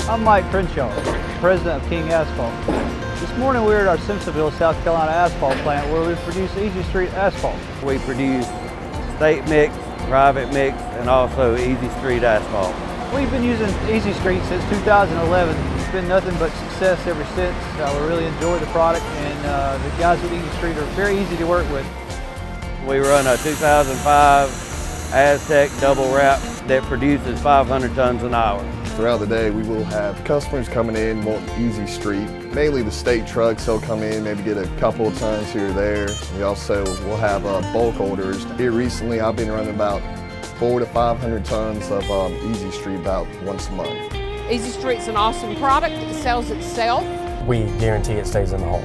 I'm Mike Crenshaw, president of King Asphalt. This morning we were at our Simpsonville, South Carolina asphalt plant where we produce Easy Street asphalt. We produce state mix, private mix, and also Easy Street asphalt. We've been using Easy Street since 2011. It's been nothing but success ever since. We really enjoy the product, and the guys at Easy Street are very easy to work with. We run a 2005 Aztec double wrap that produces 500 tons an hour. Throughout the day, we will have customers coming in wanting Easy Street. Mainly the state trucks, they'll come in, maybe get a couple of tons here or there. We also will have bulk orders. Here recently, I've been running about 400 to 500 tons of Easy Street about once a month. Easy Street's an awesome product. It sells itself. We guarantee it stays in the hole.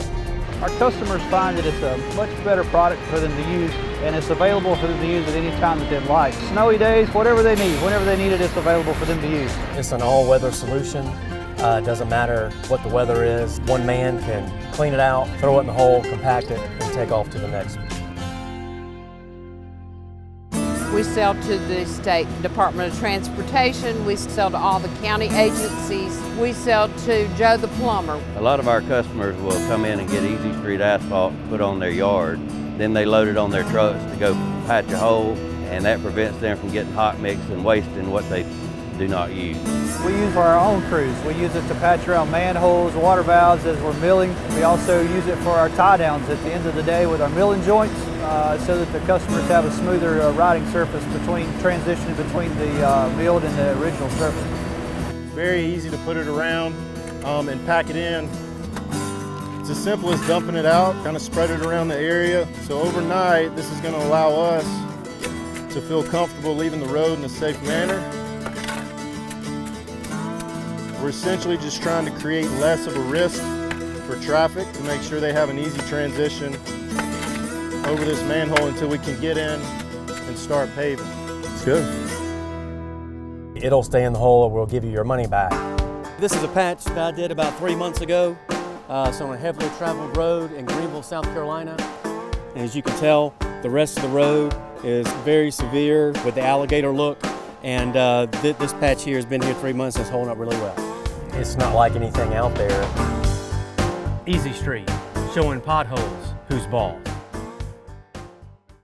Our customers find that it's a much better product for them to use, and it's available for them to use at any time that they'd like. Snowy days, whatever they need, whenever they need it, it's available for them to use. It's an all-weather solution. Doesn't matter what the weather is. One man can clean it out, throw it in the hole, compact it, and take off to the next. We sell to the State Department of Transportation. We sell to all the county agencies. We sell to Joe the plumber. A lot of our customers will come in and get Easy Street asphalt put on their yard. Then they load it on their trucks to go patch a hole, and that prevents them from getting hot mix and wasting what they do not use. We use for our own crews. We use it to patch around manholes, water valves as we're milling. We also use it for our tie downs at the end of the day with our milling joints so that the customers have a smoother riding surface transitioning between the milled and the original surface. Very easy to put it around and pack it in. It's as simple as dumping it out, kind of spread it around the area. So overnight, this is going to allow us to feel comfortable leaving the road in a safe manner. We're essentially just trying to create less of a risk for traffic to make sure they have an easy transition over this manhole until we can get in and start paving. It's good. It'll stay in the hole or we'll give you your money back. This is a patch that I did about 3 months ago. It's on a heavily traveled road in Greenville, South Carolina. And as you can tell, the rest of the road is very severe with the alligator look. And this patch here has been here 3 months and it's holding up really well. It's not like anything out there. Easy Street, showing potholes who's balls.